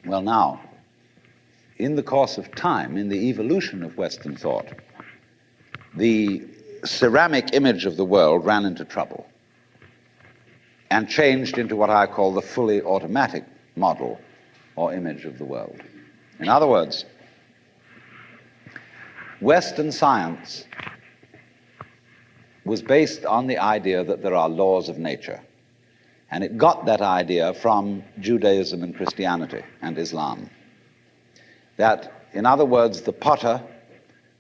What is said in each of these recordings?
Well, now, in the course of time, in the evolution of Western thought, the ceramic image of the world ran into trouble and changed into what I call the fully automatic model or image of the world. In other words, Western science was based on the idea that there are laws of nature. And it got that idea from Judaism and Christianity and Islam. That, in other words, the potter,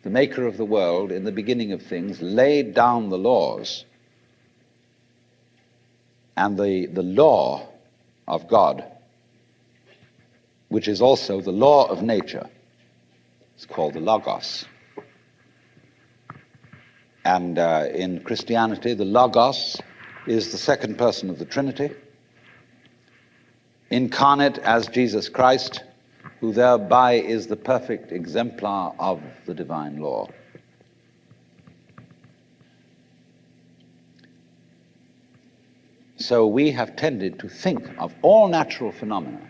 the maker of the world, in the beginning of things, laid down the laws. And the law of God, which is also the law of nature, is called the Logos. And in Christianity, the Logos is the second person of the Trinity, incarnate as Jesus Christ, who thereby is the perfect exemplar of the divine law. So we have tended to think of all natural phenomena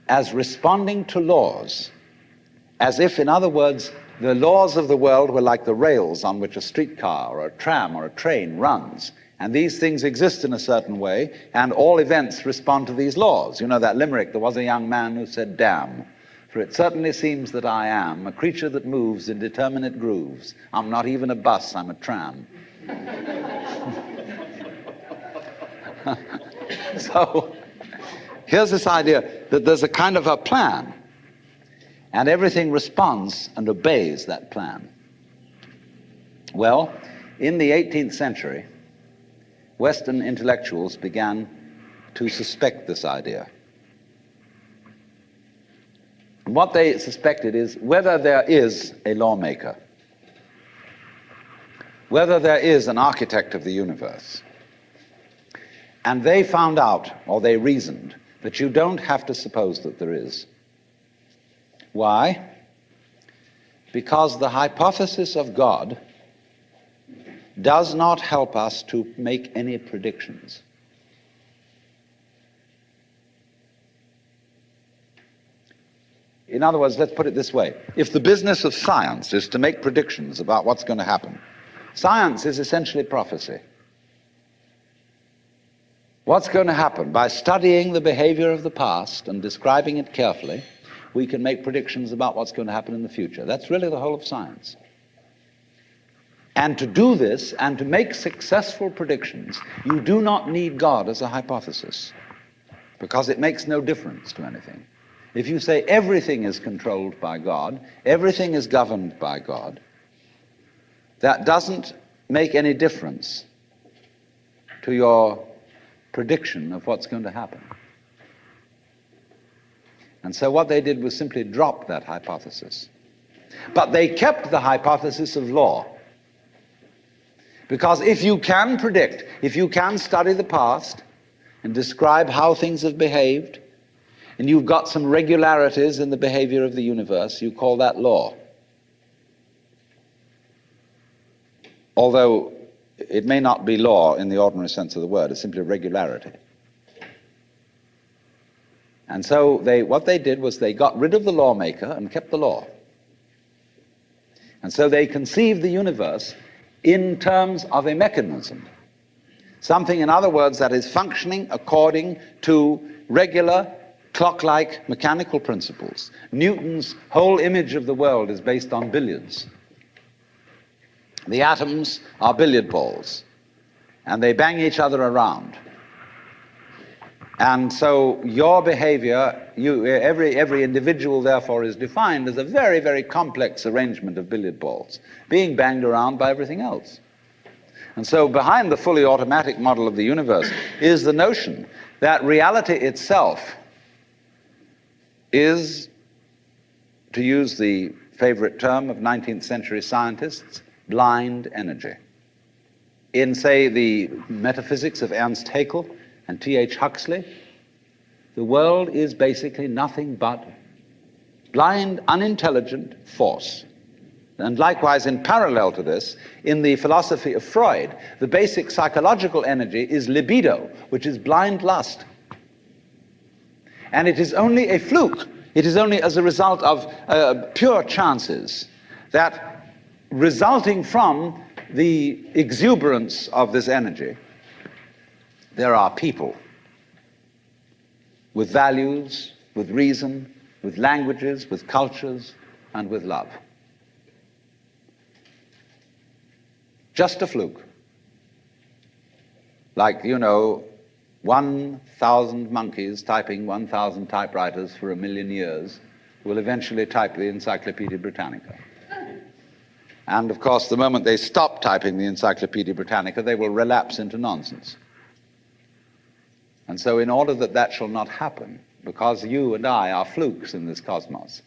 as responding to laws, as if, in other words, the laws of the world were like the rails on which a streetcar or a tram or a train runs. And these things exist in a certain way, and all events respond to these laws. You know that limerick, there was a young man who said, "Damn, for it certainly seems that I am a creature that moves in determinate grooves. I'm not even a bus, I'm a tram." So here's this idea that there's a kind of a plan, and everything responds and obeys that plan. Well, in the 18th century, Western intellectuals began to suspect this idea. And what they suspected is whether there is a lawmaker, whether there is an architect of the universe. And they found out, or they reasoned, that you don't have to suppose that there is. Why? Because the hypothesis of God does not help us to make any predictions. In other words, let's put it this way. If the business of science is to make predictions about what's going to happen, science is essentially prophecy. What's going to happen? By studying the behavior of the past and describing it carefully, we can make predictions about what's going to happen in the future. That's really the whole of science. And to do this, and to make successful predictions, you do not need God as a hypothesis, because it makes no difference to anything. If you say everything is controlled by God, everything is governed by God, that doesn't make any difference to your prediction of what's going to happen. And so what they did was simply drop that hypothesis. But they kept the hypothesis of law. Because if you can predict, if you can study the past and describe how things have behaved, and you've got some regularities in the behavior of the universe, you call that law. Although it may not be law in the ordinary sense of the word, it's simply regularity. And so what they did was they got rid of the lawmaker and kept the law. And so they conceived the universe in terms of a mechanism. Something, in other words, that is functioning according to regular, clock-like mechanical principles. Newton's whole image of the world is based on billiards. The atoms are billiard balls, and they bang each other around. And so your behavior, every individual, therefore, is defined as a very, very complex arrangement of billiard balls, being banged around by everything else. And so behind the fully automatic model of the universe is the notion that reality itself is, to use the favorite term of 19th century scientists, blind energy. In, say, the metaphysics of Ernst Haeckel and T.H. Huxley, the world is basically nothing but blind, unintelligent force. And likewise, in parallel to this, in the philosophy of Freud, the basic psychological energy is libido, which is blind lust. And it is only a fluke. It is only as a result of pure chances that, resulting from the exuberance of this energy, there are people with values, with reason, with languages, with cultures, and with love. Just a fluke. Like, 1,000 monkeys typing 1,000 typewriters for 1,000,000 years will eventually type the Encyclopedia Britannica. And of course, the moment they stop typing the Encyclopedia Britannica, they will relapse into nonsense. And so in order that that shall not happen, because you and I are flukes in this cosmos,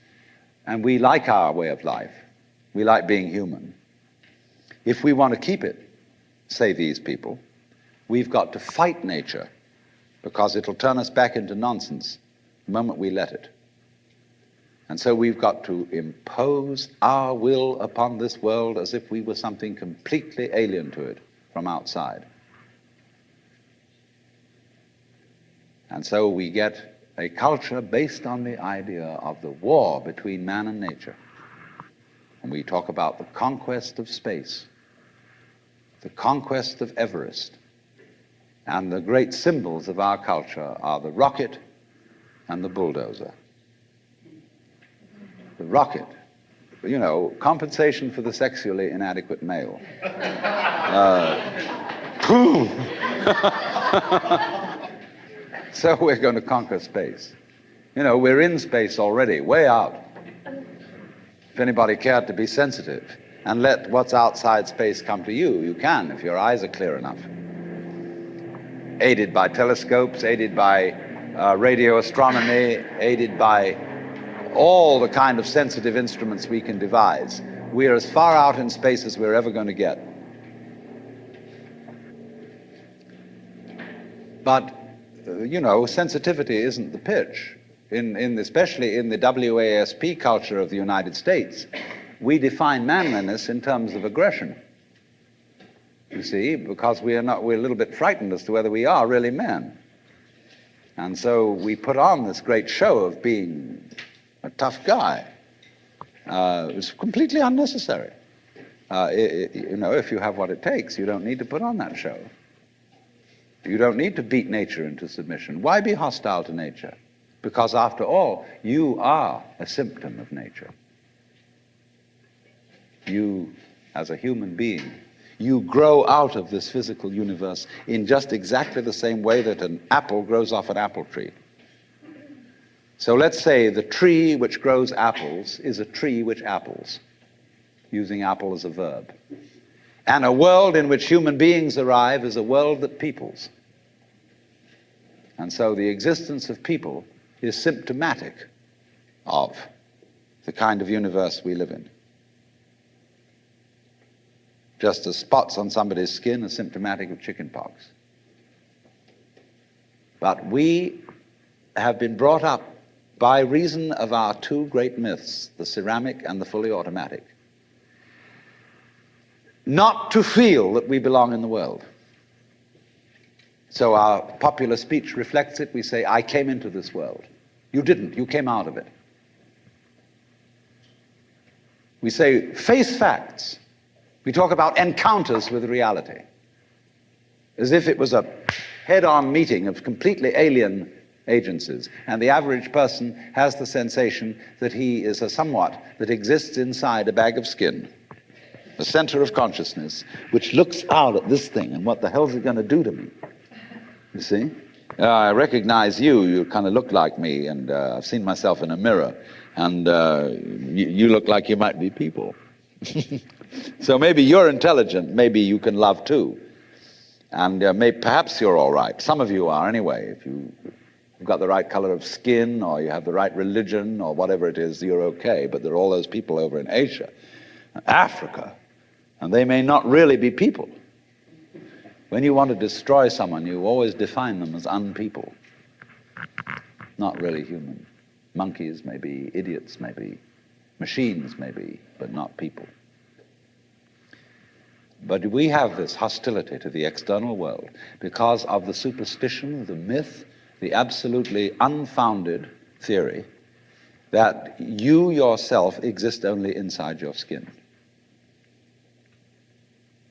and we like our way of life, we like being human, if we want to keep it, say these people, we've got to fight nature, because it'll turn us back into nonsense the moment we let it. And so we've got to impose our will upon this world as if we were something completely alien to it from outside. And so we get a culture based on the idea of the war between man and nature. And we talk about the conquest of space, the conquest of Everest. And the great symbols of our culture are the rocket and the bulldozer. The rocket, compensation for the sexually inadequate male. So we're going to conquer space. We're in space already, way out. If anybody cared to be sensitive and let what's outside space come to you, you can, if your eyes are clear enough. Aided by telescopes, aided by radio astronomy, aided by all the kind of sensitive instruments we can devise. We are as far out in space as we're ever going to get. But, sensitivity isn't the pitch. Especially in the WASP culture of the United States, we define manliness in terms of aggression. You see, because we're a little bit frightened as to whether we are really men. And so we put on this great show of being a tough guy. It's completely unnecessary. If you have what it takes, you don't need to put on that show. You don't need to beat nature into submission. Why be hostile to nature? Because after all, you are a symptom of nature. You, as a human being, you grow out of this physical universe in just exactly the same way that an apple grows off an apple tree. So let's say the tree which grows apples is a tree which apples, using apple as a verb. And a world in which human beings arrive is a world that peoples. And so the existence of people is symptomatic of the kind of universe we live in. Just as spots on somebody's skin are symptomatic of chickenpox. But we have been brought up by reason of our two great myths, the ceramic and the fully automatic, not to feel that we belong in the world. So our popular speech reflects it. We say, I came into this world. You didn't. You came out of it. We say, face facts. We talk about encounters with reality, as if it was a head-on meeting of completely alien agencies, and the average person has the sensation that he is a somewhat that exists inside a bag of skin, a center of consciousness, which looks out at this thing, and what the hell is it going to do to me? You see? I recognize you. You kind of look like me, and I've seen myself in a mirror, and you look like you might be people. So maybe you're intelligent, maybe you can love too. And perhaps you're all right. Some of you are anyway. If you've got the right color of skin, or you have the right religion, or whatever it is, you're okay. But there are all those people over in Asia, Africa, and they may not really be people. When you want to destroy someone, you always define them as unpeople. Not really human. Monkeys, maybe idiots, maybe machines, maybe, but not people. But we have this hostility to the external world because of the superstition, the myth, the absolutely unfounded theory that you yourself exist only inside your skin.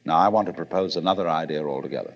Now, I want to propose another idea altogether.